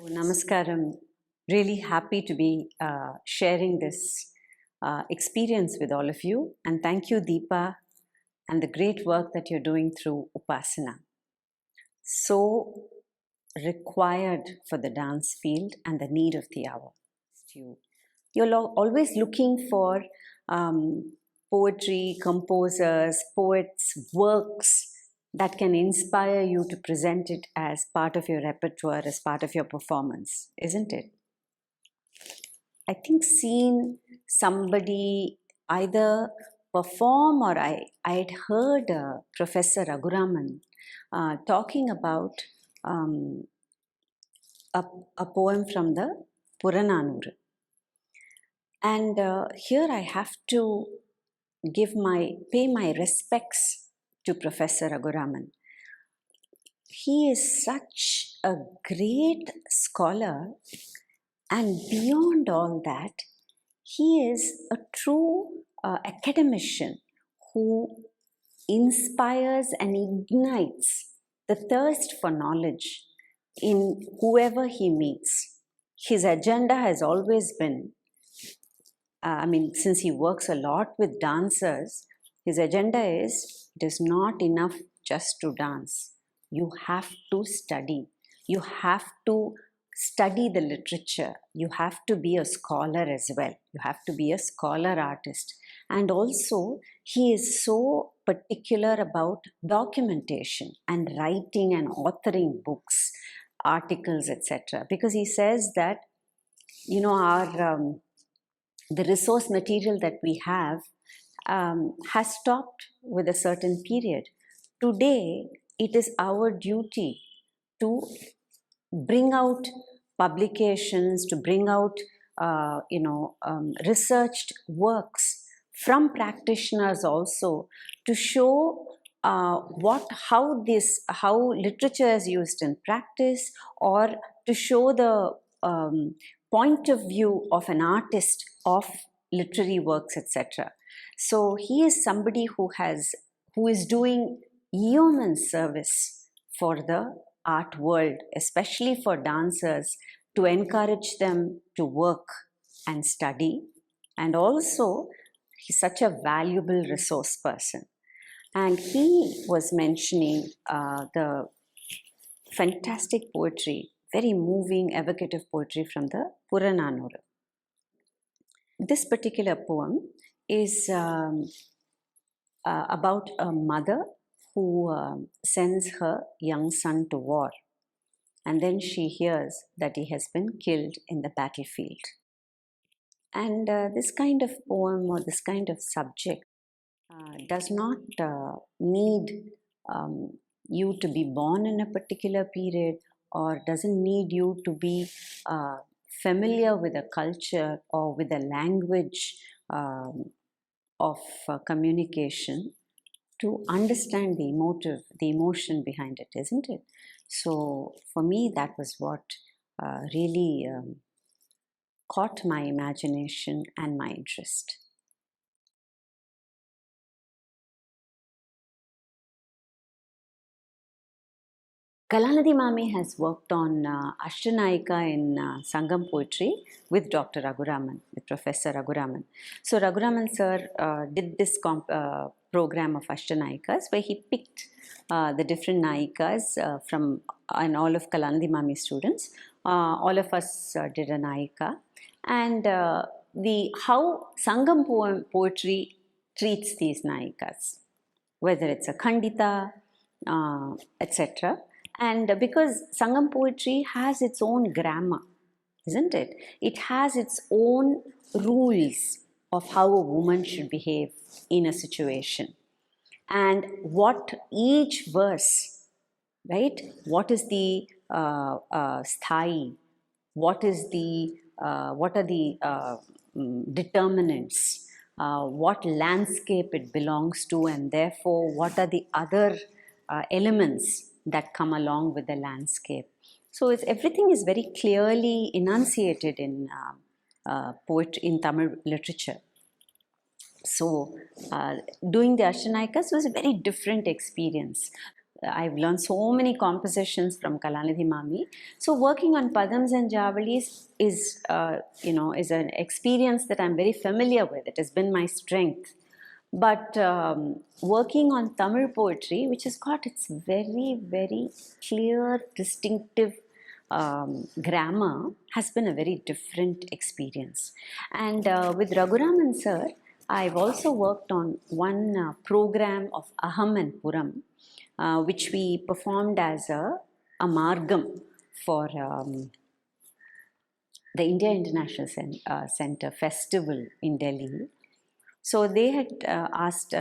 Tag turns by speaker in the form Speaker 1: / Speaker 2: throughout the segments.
Speaker 1: Namaskaram. Really happy to be sharing this experience with all of you. And thank you, Deepa, and the great work that you're doing through Upasana. So required for the dance field and the need of the hour. You're always looking for poetry, composers, poets, works that can inspire you to present it as part of your repertoire, as part of your performance, isn't it? I think seeing somebody either perform or I'd heard Professor Raghuraman talking about a poem from the Purananuru. And here I have to pay my respects to Professor Raghuraman. He is such a great scholar, and beyond all that, he is a true academician who inspires and ignites the thirst for knowledge in whoever he meets. His agenda has always been, since he works a lot with dancers, his agenda is, it is not enough just to dance. You have to study. You have to study the literature. You have to be a scholar as well. You have to be a scholar artist. And also, he is so particular about documentation and writing and authoring books, articles, etc. Because he says that, the resource material that we have has stopped with a certain period. Today, it is our duty to bring out publications, to bring out researched works from practitioners also, to show how literature is used in practice, or to show the point of view of an artist of literary works, etc. So he is somebody who is doing yeoman service for the art world, especially for dancers, to encourage them to work and study. And also, he's such a valuable resource person. And he was mentioning the fantastic poetry, very moving, evocative poetry from the Purananuru. This particular poem is about a mother who sends her young son to war, and then she hears that he has been killed in the battlefield. And this kind of poem or this kind of subject does not need you to be born in a particular period, or doesn't need you to be familiar with a culture or with a language of communication to understand the emotion behind it, isn't it? So for me, that was what really caught my imagination and my interest. Kalanidhi Mami has worked on Ashtanayikas in Sangam Poetry with Dr. Raghuraman, with Professor Raghuraman. So Raghuraman Sir did this program of Ashtanayikas, where he picked the different Nayikas from and all of Kalanidhi Mami students. All of us did a Nayika. And how Sangam poetry treats these Nayikas, whether it's a Khandita, etc. And because Sangam poetry has its own grammar, isn't it? It has its own rules of how a woman should behave in a situation. And what each verse, right? What is the Sthayi? What are the determinants? What landscape it belongs to, and therefore what are the other elements that come along with the landscape. So everything is very clearly enunciated in in Tamil literature. So doing the Ashtanayikas was a very different experience. I've learned so many compositions from Kalanidhi Mami. So working on Padams and Javalis is, is an experience that I'm very familiar with. It has been my strength. But working on Tamil poetry, which has got its very, very clear, distinctive grammar, has been a very different experience. And with Raghuraman Sir, I've also worked on one program of Aham and Puram, which we performed as a Margam for the India International Center Festival in Delhi. So they had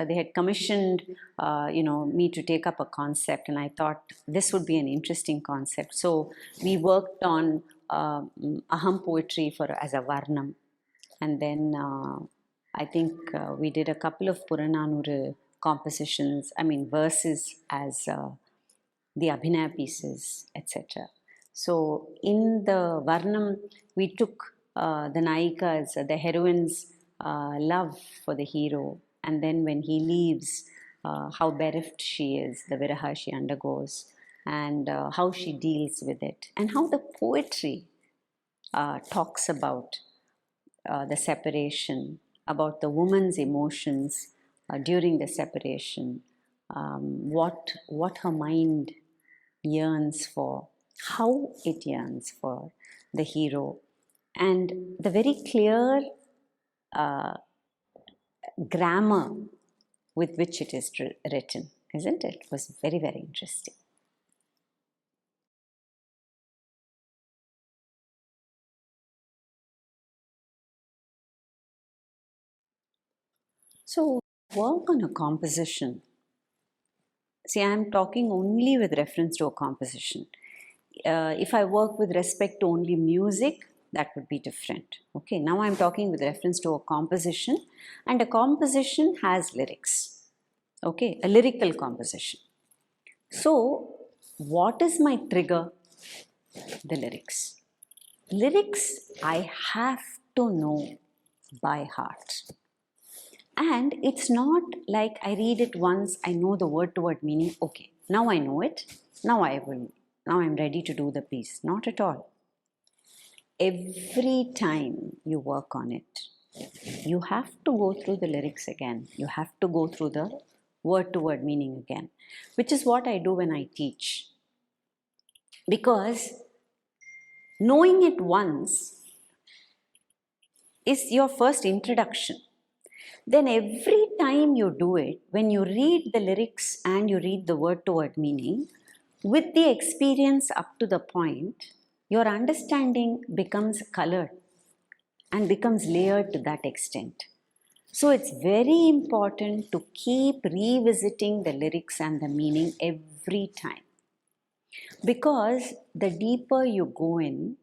Speaker 1: they had commissioned, me to take up a concept, and I thought this would be an interesting concept. So we worked on Aham poetry as a Varnam, and then I think we did a couple of Purananuru compositions, verses as the Abhinaya pieces, etc. So in the Varnam, we took the Nayikas, the heroine's love for the hero, and then when he leaves, how bereft she is, the viraha she undergoes, and how she deals with it, and how the poetry talks about the separation, about the woman's emotions during the separation, what her mind yearns for, how it yearns for the hero, and the very clear grammar with which it is written, isn't it? It was very, very interesting. So, work on a composition. See, I'm talking only with reference to a composition. If I work with respect to only music, that would be different. Okay, now I'm talking with reference to a composition, and a composition has lyrics. Okay, a lyrical composition. So, what is my trigger? The lyrics. Lyrics I have to know by heart. And it's not like I read it once, I know the word to word meaning, okay, now I know it, now I'm ready to do the piece. Not at all. Every time you work on it, you have to go through the lyrics again. You have to go through the word to word meaning again, which is what I do when I teach. Because knowing it once is your first introduction. Then every time you do it, when you read the lyrics and you read the word to word meaning, with the experience up to the point, your understanding becomes colored and becomes layered to that extent. So it's very important to keep revisiting the lyrics and the meaning every time. Because the deeper you go in,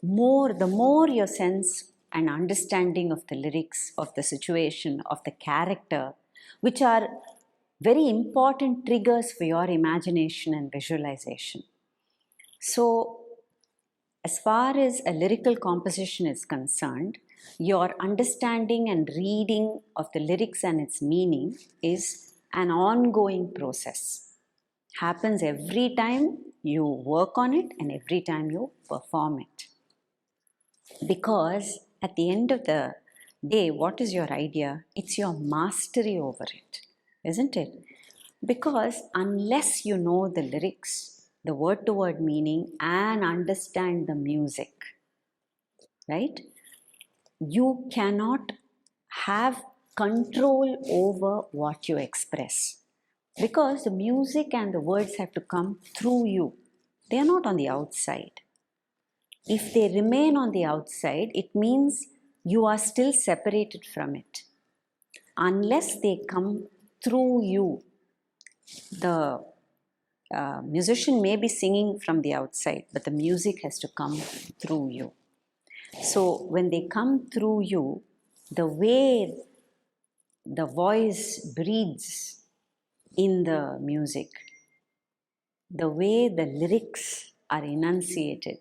Speaker 1: the more your sense and understanding of the lyrics, of the situation, of the character, which are very important triggers for your imagination and visualization. So, as far as a lyrical composition is concerned, your understanding and reading of the lyrics and its meaning is an ongoing process. Happens every time you work on it and every time you perform it. Because at the end of the day, what is your idea? It's your mastery over it, isn't it? Because unless you know the lyrics, the word to word meaning, and understand the music, right, you cannot have control over what you express. Because the music and the words have to come through you, they are not on the outside. If they remain on the outside, it means you are still separated from it. Unless they come through you, the musician may be singing from the outside, but the music has to come through you. So when they come through you, the way the voice breathes in the music, the way the lyrics are enunciated,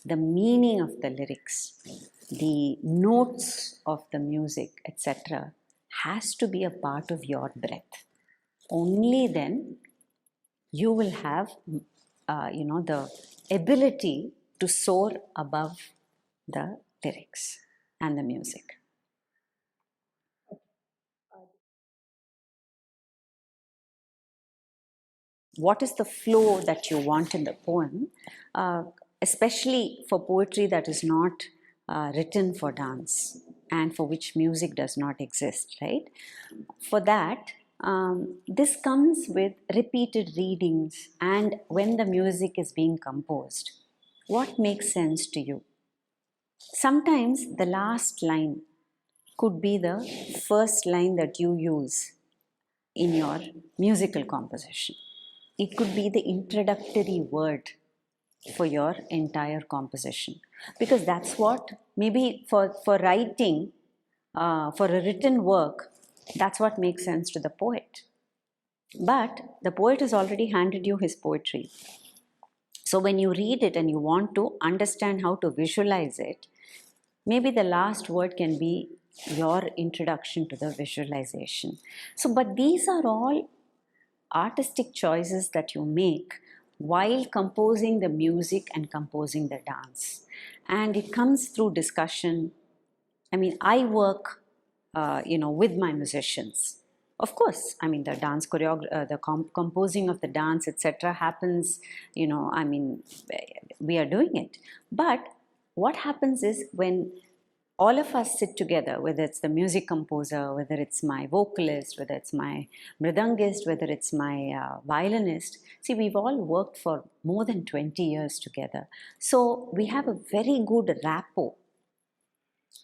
Speaker 1: the meaning of the lyrics, the notes of the music, etc., has to be a part of your breath. Only then you will have, the ability to soar above the lyrics and the music. What is the flow that you want in the poem, especially for poetry that is not written for dance and for which music does not exist, right? For that, this comes with repeated readings and when the music is being composed. What makes sense to you? Sometimes the last line could be the first line that you use in your musical composition. It could be the introductory word for your entire composition, because that's what maybe for writing, for a written work, that's what makes sense to the poet. But the poet has already handed you his poetry. So when you read it and you want to understand how to visualize it, maybe the last word can be your introduction to the visualization. So, but these are all artistic choices that you make while composing the music and composing the dance. And it comes through discussion. I mean, I work, with my musicians. Of course, I mean, the dance the composing of the dance, etc., happens, we are doing it. But what happens is when all of us sit together, whether it's the music composer, whether it's my vocalist, whether it's my mridangist, whether it's my violinist. See, we've all worked for more than 20 years together. So we have a very good rapport.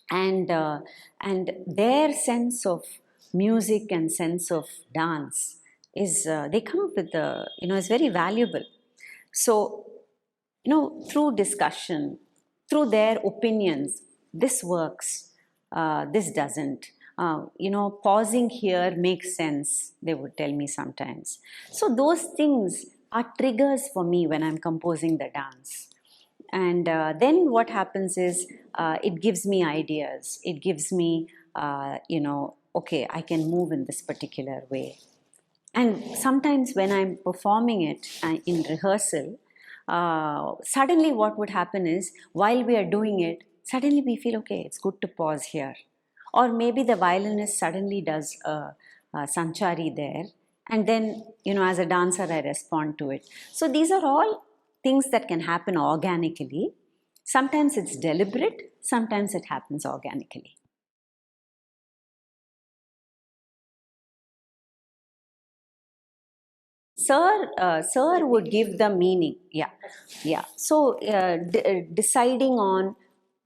Speaker 1: And their sense of music and sense of dance is, they come up with is very valuable. So, through discussion, through their opinions, this works, this doesn't. Pausing here makes sense, they would tell me sometimes. So those things are triggers for me when I'm composing the dance. And then what happens is, it gives me ideas. It gives me, okay, I can move in this particular way. And sometimes when I'm performing it in rehearsal, suddenly what would happen is, while we are doing it, suddenly we feel, okay, it's good to pause here. Or maybe the violinist suddenly does a sanchari there, and then, as a dancer, I respond to it. So these are all things that can happen organically. Sometimes it's deliberate, sometimes it happens organically. Sir would give the meaning. Yeah. So deciding on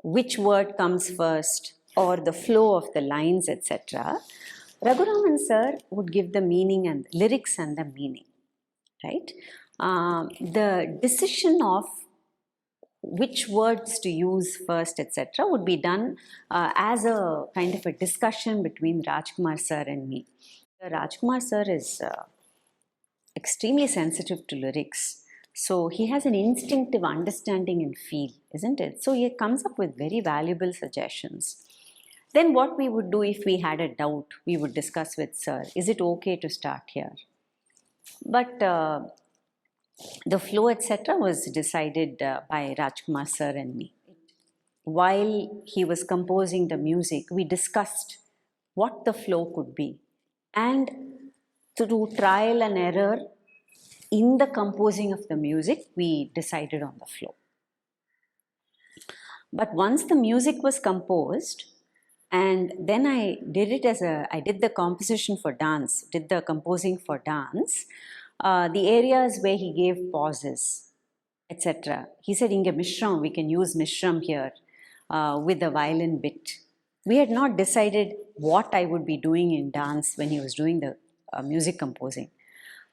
Speaker 1: which word comes first or the flow of the lines, etc. Raghuraman Sir would give the meaning and lyrics and the meaning, right? The decision of which words to use first, etc., would be done as a kind of a discussion between Rajkumar Sir and me. Rajkumar Sir is extremely sensitive to lyrics. So he has an instinctive understanding and feel, isn't it? So he comes up with very valuable suggestions. Then what we would do if we had a doubt, we would discuss with Sir, is it okay to start here? But the flow, etc., was decided by Rajkumar Sir and me. While he was composing the music, we discussed what the flow could be. And through trial and error, in the composing of the music, we decided on the flow. But once the music was composed, and then I did the composition for dance, did the composing for dance, the areas where he gave pauses, etc. He said, Inge Mishram, we can use Mishram here with the violin bit. We had not decided what I would be doing in dance when he was doing the music composing.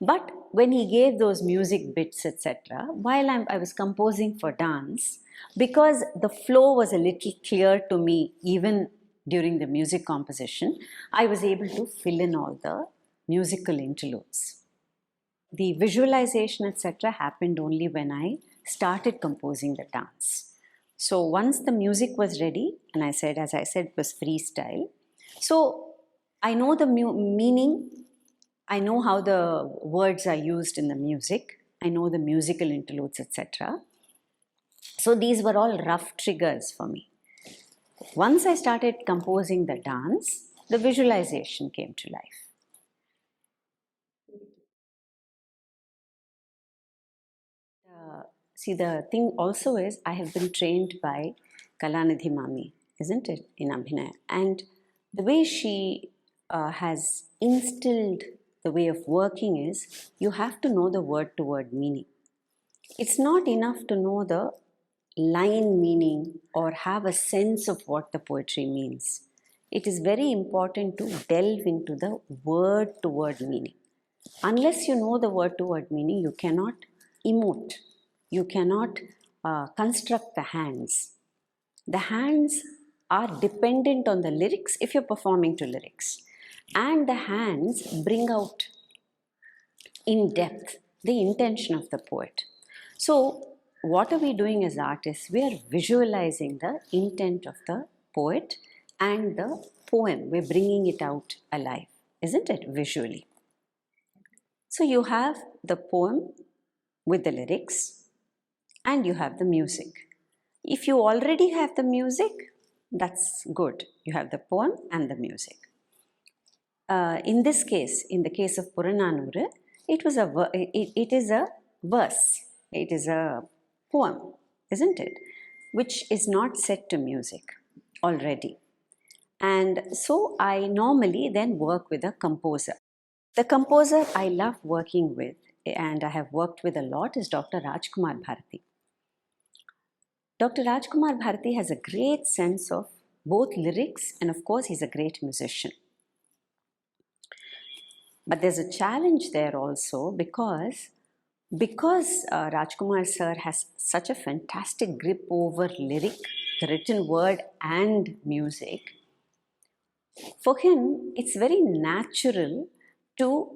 Speaker 1: But when he gave those music bits, etc., while I was composing for dance, because the flow was a little clear to me even during the music composition, I was able to fill in all the musical interludes. The visualization, etc., happened only when I started composing the dance. So once the music was ready, and as I said, it was freestyle. So I know the meaning I know how the words are used in the music. I know the musical interludes, etc. So these were all rough triggers for me. Once I started composing the dance, the visualization came to life. See, the thing also is I have been trained by Kalanidhi Mami, isn't it, in Abhinaya? And the way she has instilled the way of working is you have to know the word to word meaning. It's not enough to know the line meaning or have a sense of what the poetry means. It is very important to delve into the word to word meaning. Unless you know the word to word meaning, you cannot emote, you cannot construct the hands. The hands are dependent on the lyrics if you're performing to lyrics, and the hands bring out in depth the intention of the poet. So, what are we doing as artists? We are visualizing the intent of the poet and the poem. We're bringing it out alive, isn't it? Visually. So, you have the poem with the lyrics and you have the music. If you already have the music, that's good. You have the poem and the music. In this case, in the case of Purananuru, it is a verse, it is a poem, isn't it? Which is not set to music already. And so I normally then work with a composer. The composer I love working with and I have worked with a lot is Dr. Rajkumar Bharathi. Dr. Rajkumar Bharathi has a great sense of both lyrics and of course he's a great musician. But there's a challenge there also because Rajkumar Sir has such a fantastic grip over lyric, the written word and music. For him, it's very natural to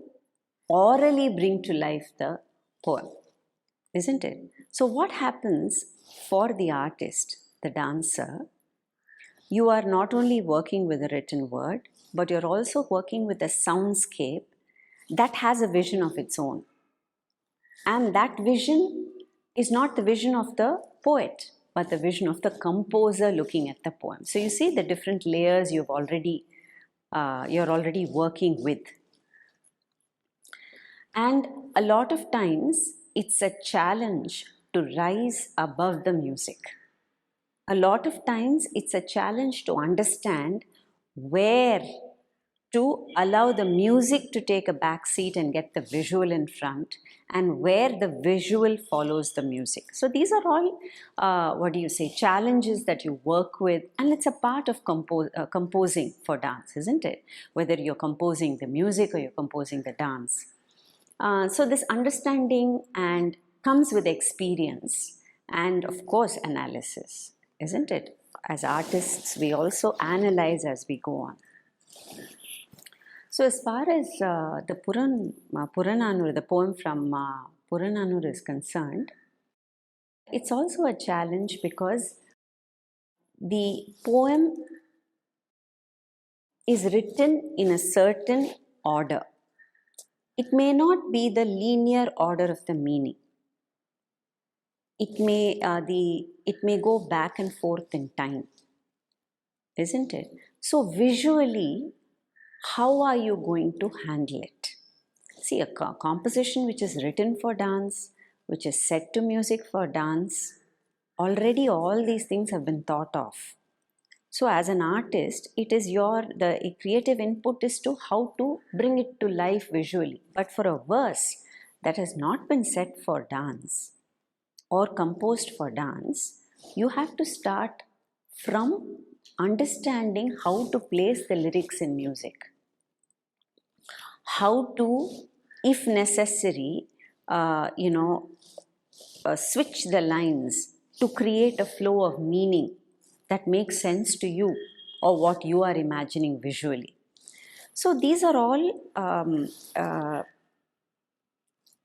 Speaker 1: orally bring to life the poem, isn't it? So what happens for the artist, the dancer, you are not only working with a written word, but you're also working with a soundscape that has a vision of its own. And that vision is not the vision of the poet, but the vision of the composer looking at the poem. So you see the different layers you're already working with. And a lot of times it's a challenge to rise above the music. A lot of times it's a challenge to understand where to allow the music to take a back seat and get the visual in front, and where the visual follows the music. So these are all, challenges that you work with, and it's a part of composing for dance, isn't it? Whether you're composing the music or you're composing the dance. So this understanding and comes with experience and of course analysis, isn't it? As artists, we also analyze as we go on. So as far as the Purananuru, the poem from Purananuru is concerned, it's also a challenge because the poem is written in a certain order. It may not be the linear order of the meaning. It may go back and forth in time, isn't it? So visually, how are you going to handle it? See, a composition which is written for dance, which is set to music for dance, already all these things have been thought of. So as an artist, it is the creative input is to how to bring it to life visually. But for a verse that has not been set for dance or composed for dance, you have to start from understanding how to place the lyrics in music. How to, if necessary, switch the lines to create a flow of meaning that makes sense to you or what you are imagining visually. So these are all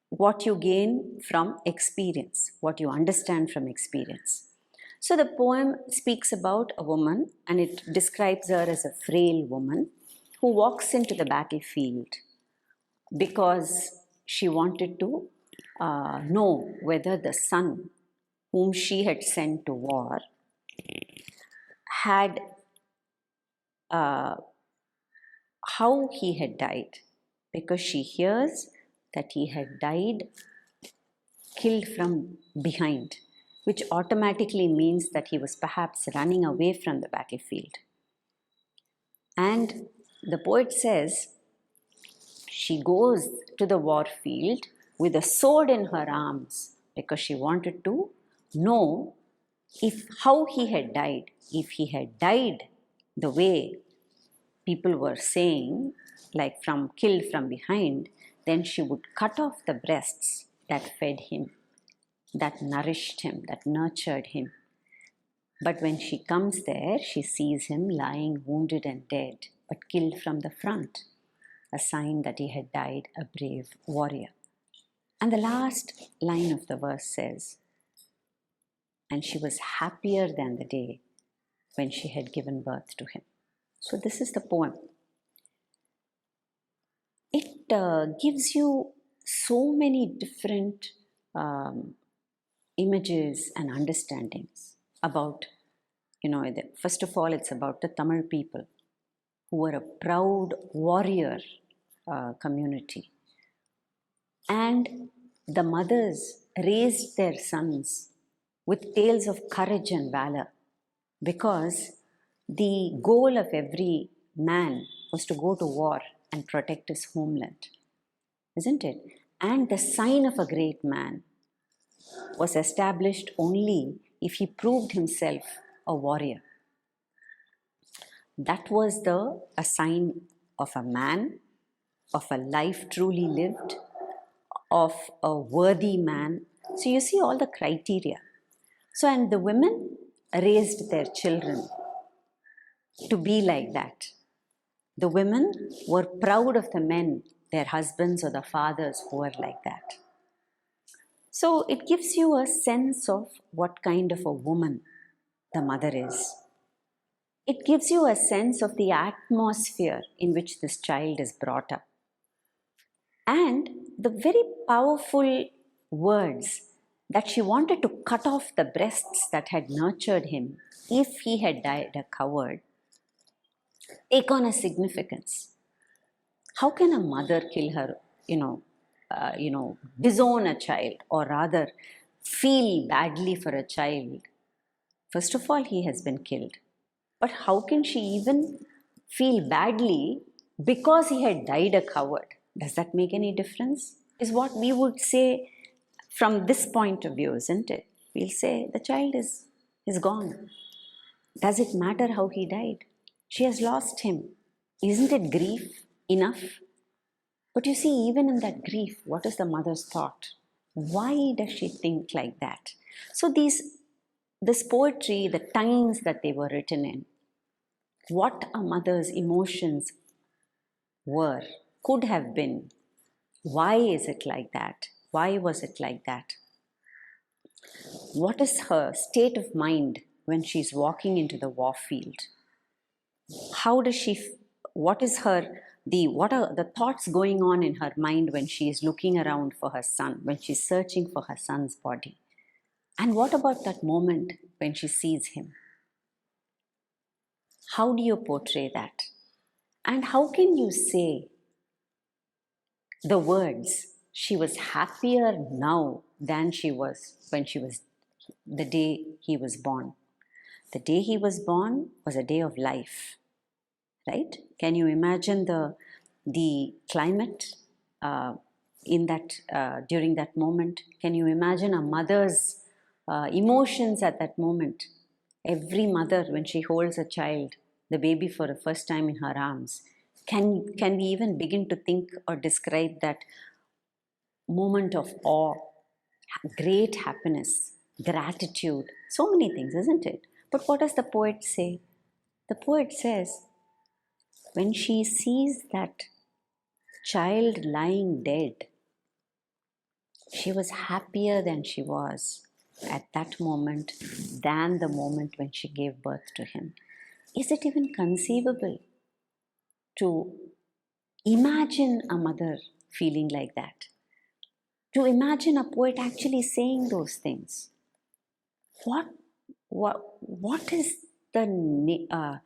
Speaker 1: what you gain from experience, what you understand from experience. So the poem speaks about a woman and it describes her as a frail woman who walks into the battlefield because she wanted to know whether the son whom she had sent to war had how he had died, because she hears that he had died killed from behind, which automatically means that he was perhaps running away from the battlefield. And the poet says she goes to the war field with a sword in her arms because she wanted to know how he had died. If he had died the way people were saying, like killed from behind, then she would cut off the breasts that fed him, that nourished him, that nurtured him. But when she comes there, she sees him lying wounded and dead, but killed from the front, a sign that he had died a brave warrior. And the last line of the verse says, and she was happier than the day when she had given birth to him. So this is the poem. It gives you so many different images and understandings about, first of all, it's about the Tamil people who were a proud warrior community. And the mothers raised their sons with tales of courage and valor, because the goal of every man was to go to war and protect his homeland, isn't it? And the sign of a great man was established only if he proved himself a warrior. That was a sign of a man, of a life truly lived, of a worthy man. So you see all the criteria. So, and the women raised their children to be like that. The women were proud of the men, their husbands or the fathers who were like that. So it gives you a sense of what kind of a woman the mother is. It gives you a sense of the atmosphere in which this child is brought up. And the very powerful words that she wanted to cut off the breasts that had nurtured him if he had died a coward take on a significance. How can a mother kill her, disown a child, or rather feel badly for a child? First of all, he has been killed. But how can she even feel badly because he had died a coward? Does that make any difference? Is what we would say from this point of view, isn't it? We'll say the child is gone. Does it matter how he died? She has lost him. Isn't it grief enough? But you see, even in that grief, what is the mother's thought? Why does she think like that? So this poetry, the times that they were written in, what a mother's emotions were, could have been. Why is it like that? Why was it like that? What is her state of mind when she's walking into the war field? How does she, what are the thoughts going on in her mind when she is looking around for her son, when she's searching for her son's body? And what about that moment when she sees him? How do you portray that? And how can you say the words, she was happier now than she was when she was the day he was born? The day he was born was a day of life, right? Can you imagine the climate during that moment? Can you imagine a mother's emotions at that moment? Every mother, when she holds a child, the baby for the first time in her arms, can we even begin to think or describe that moment of awe, great happiness, gratitude, so many things, isn't it? But what does the poet say? The poet says, when she sees that child lying dead, she was happier than she was at that moment than the moment when she gave birth to him. Is it even conceivable to imagine a mother feeling like that. To imagine a poet actually saying those things. What is the,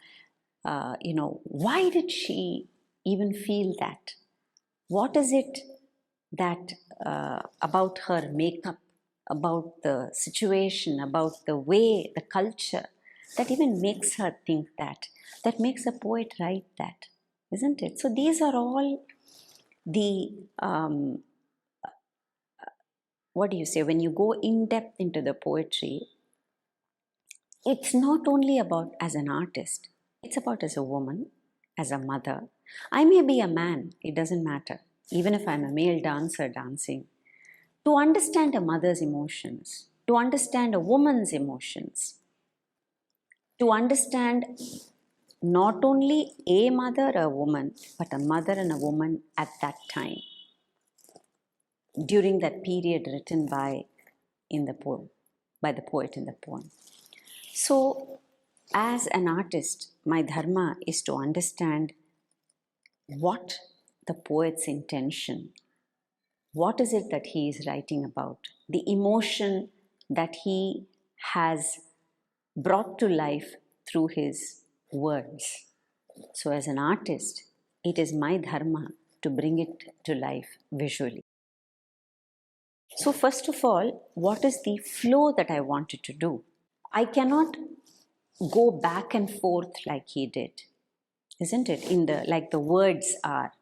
Speaker 1: why did she even feel that? What is it that about her makeup, about the situation, about the way, the culture, that even makes her think that makes a poet write that, isn't it? So these are all the, what do you say, when you go in depth into the poetry, it's not only about as an artist, it's about as a woman, as a mother. I may be a man, it doesn't matter, even if I'm a male dancer dancing. To understand a mother's emotions, to understand a woman's emotions, to understand not only a mother, a woman, but a mother and a woman at that time, during that period written by in the poem, by the poet in the poem. So, as an artist, my dharma is to understand what the poet's intention, what is it that he is writing about, the emotion that he has brought to life through his words. So, as an artist, it is my dharma to bring it to life visually. So, first of all, what is the flow that I wanted to do? I cannot go back and forth like he did, isn't it? In the like the words are,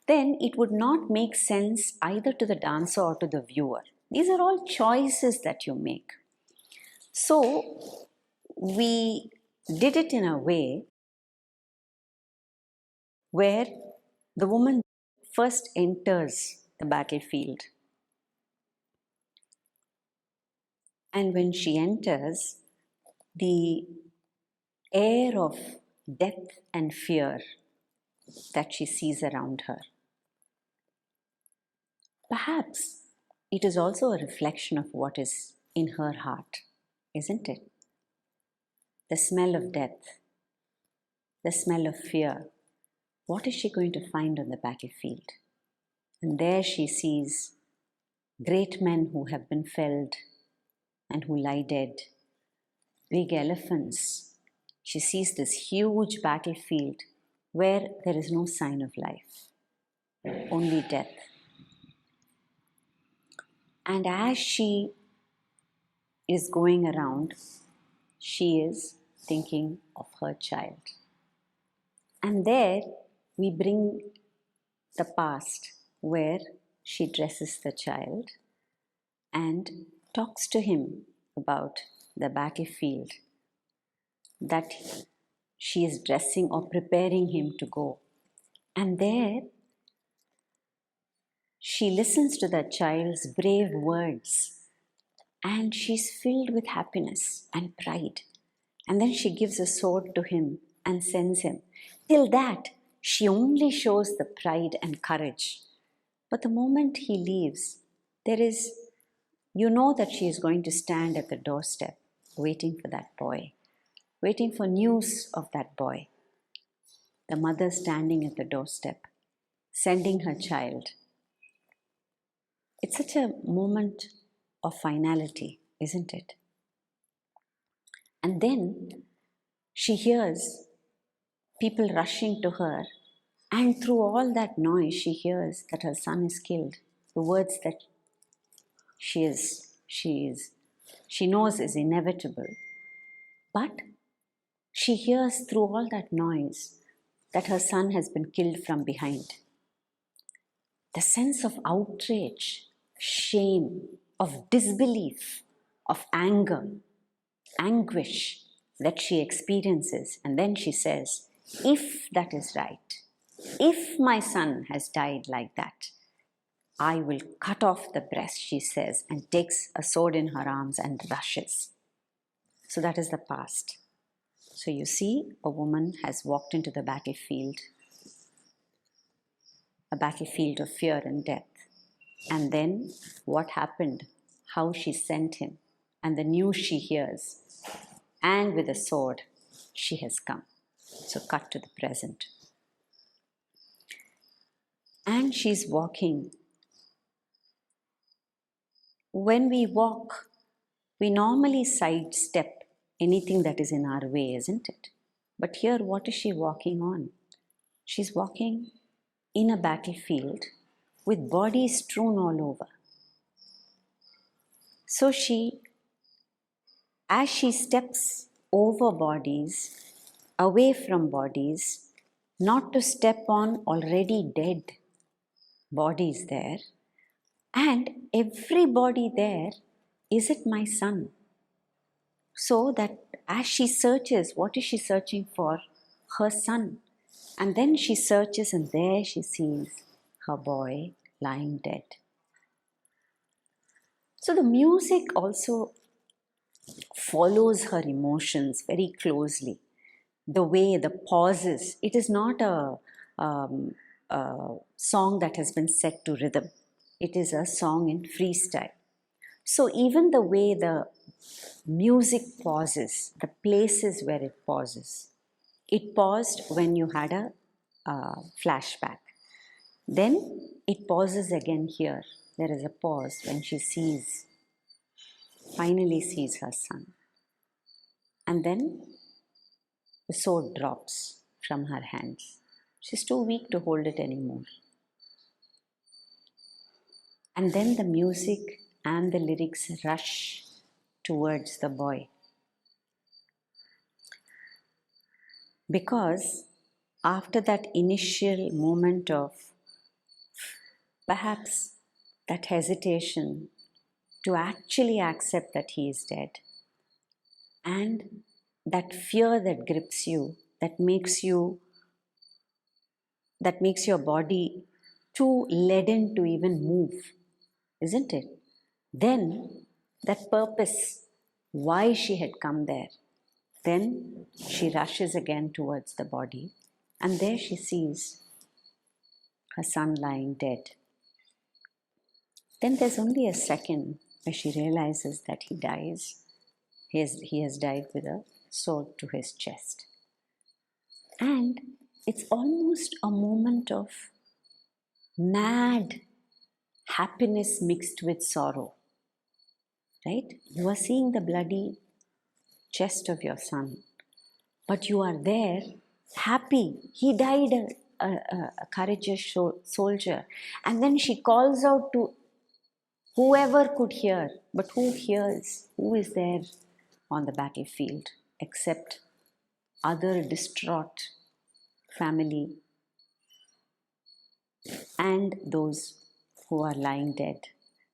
Speaker 1: then it would not make sense either to the dancer or to the viewer. These are all choices that you make. So we did it in a way where the woman first enters the battlefield. And when she enters, the air of death and fear that she sees around her. Perhaps it is also a reflection of what is in her heart, isn't it? The smell of death, the smell of fear. What is she going to find on the battlefield? And there she sees great men who have been felled and who lie dead, big elephants. She sees this huge battlefield where there is no sign of life, only death. And as she is going around, she is thinking of her child. And there we bring the past where she dresses the child and talks to him about the battlefield that she is dressing or preparing him to go. And there she listens to the child's brave words and she's filled with happiness and pride. And then she gives a sword to him and sends him. Till that, she only shows the pride and courage. But the moment he leaves, there is, you know that she is going to stand at the doorstep, waiting for that boy, waiting for news of that boy. The mother standing at the doorstep, sending her child. It's such a moment of finality, isn't it? And then she hears people rushing to her, and through all that noise, she hears that her son is killed. The words that she knows is inevitable. But she hears through all that noise that her son has been killed from behind. The sense of outrage, shame, of disbelief, of anger, anguish that she experiences. And then she says, if that is right, if my son has died like that, I will cut off the breast, she says, and takes a sword in her arms and rushes. So that is the past. So you see, a woman has walked into the battlefield, a battlefield of fear and death. And then what happened, how she sent him, and the news she hears. And with a sword, she has come. So cut to the present. and she's walking. When we walk, we normally sidestep anything that is in our way, isn't it? But here, what is she walking on? She's walking in a battlefield with bodies strewn all over. So as she steps over bodies, away from bodies, not to step on already dead bodies there, and everybody there, is it my son? So that as she searches, what is she searching for? Her son. And then she searches, and there she sees her boy lying dead. So the music also follows her emotions very closely. The way, the pauses, it is not a song that has been set to rhythm. It is a song in freestyle. So even the way the music pauses, the places where it pauses. It paused when you had a flashback. Then it pauses again here. There is a pause when she finally sees her son. And then the sword drops from her hands. She's too weak to hold it anymore. And then the music and the lyrics rush towards the boy. Because after that initial moment of perhaps that hesitation to actually accept that he is dead, and that fear that grips you, that makes your body too leaden to even move, isn't it? Then that purpose, why she had come there, then she rushes again towards the body, and there she sees her son lying dead. Then there's only a second where she realizes that he dies. He has died with a sword to his chest. And it's almost a moment of mad happiness mixed with sorrow. Right? You are seeing the bloody chest of your son, but you are there happy. He died a courageous soldier. And then she calls out to whoever could hear, but who hears? Who is there on the battlefield except other distraught family and those who are lying dead?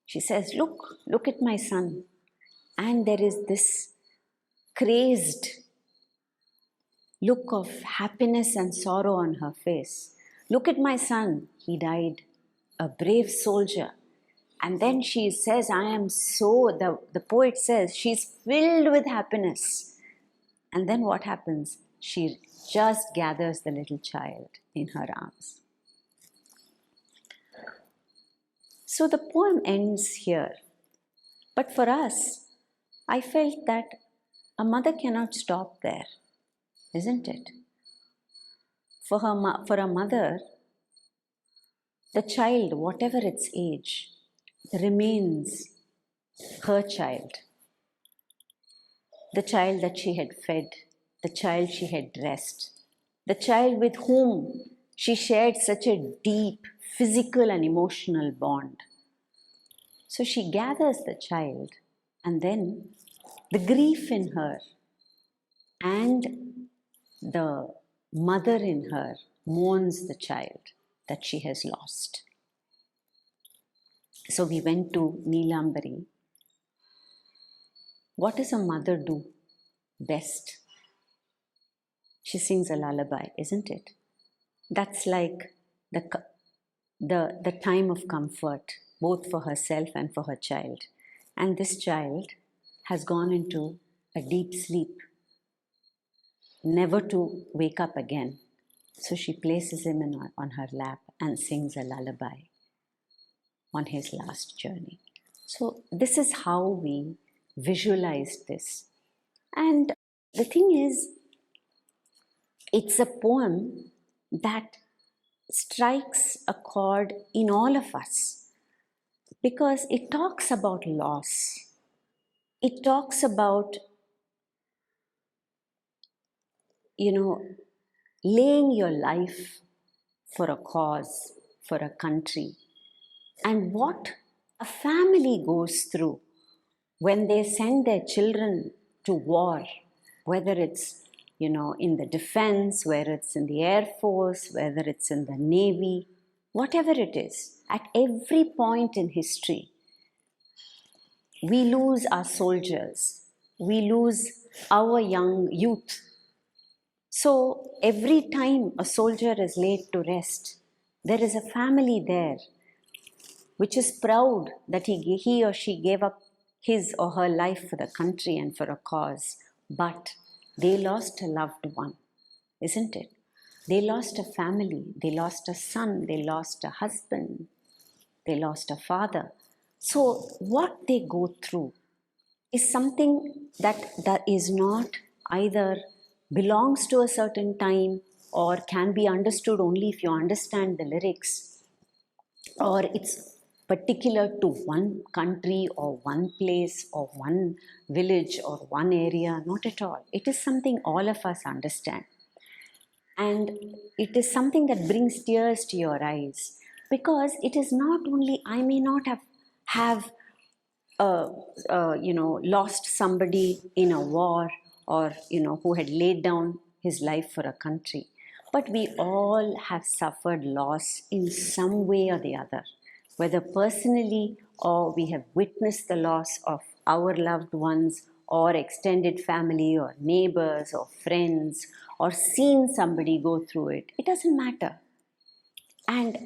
Speaker 1: She says, look at my son. And there is this crazed look of happiness and sorrow on her face. Look at my son. He died a brave soldier. And then she says, the poet says, she's filled with happiness. And then what happens? She just gathers the little child in her arms. So the poem ends here. But for us, I felt that a mother cannot stop there, isn't it? For a mother, the child, whatever its age, remains her child. The child that she had fed, the child she had dressed, the child with whom she shared such a deep physical and emotional bond. So she gathers the child, and then the grief in her and the mother in her mourns the child that she has lost. So we went to Neelambari. What does a mother do best? She sings a lullaby, isn't it? That's like the time of comfort, both for herself and for her child. And this child has gone into a deep sleep, never to wake up again. So she places him on her lap and sings a lullaby on his last journey. So this is how we visualized this. And the thing is, it's a poem that strikes a chord in all of us because it talks about loss. It talks about, laying your life for a cause, for a country, and what a family goes through when they send their children to war, whether it's, in the defense, whether it's in the Air Force, whether it's in the Navy, whatever it is, at every point in history, we lose our soldiers, we lose our young youth. So every time a soldier is laid to rest, there is a family there which is proud that he or she gave up his or her life for the country and for a cause. But they lost a loved one, isn't it? They lost a family, they lost a son, they lost a husband, they lost a father. So what they go through is something that is not either belongs to a certain time or can be understood only if you understand the lyrics, or it's particular to one country or one place or one village or one area. Not at all. It is something all of us understand. And it is something that brings tears to your eyes because it is not only, I may not have lost somebody in a war or, who had laid down his life for a country. But we all have suffered loss in some way or the other, whether personally or we have witnessed the loss of our loved ones or extended family or neighbors or friends or seen somebody go through it. It doesn't matter. And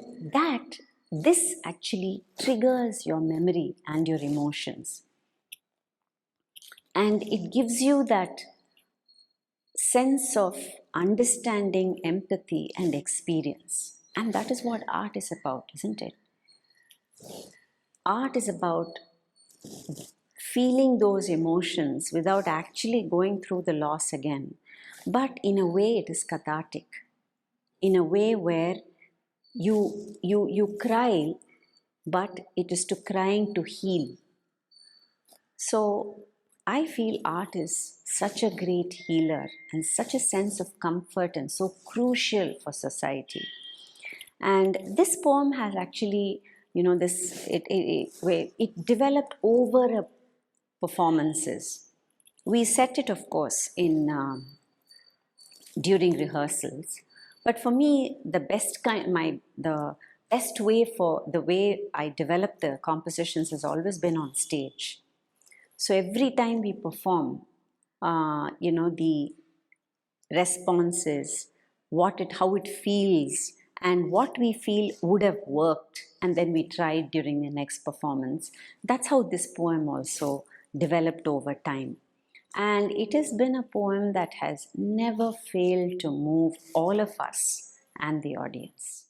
Speaker 1: this actually triggers your memory and your emotions. And it gives you that sense of understanding, empathy, and experience. And that is what art is about, isn't it? Art is about feeling those emotions without actually going through the loss again. But in a way, it is cathartic. In a way where you cry, but it is to crying to heal. So I feel art is such a great healer and such a sense of comfort and so crucial for society. And this poem has actually, it developed over performances. We set it, of course, in during rehearsals. But for me, the best way for the way I develop the compositions has always been on stage. So every time we perform, the responses, how it feels, and what we feel would have worked, and then we tried during the next performance. That's how this poem also developed over time. And it has been a poem that has never failed to move all of us and the audience.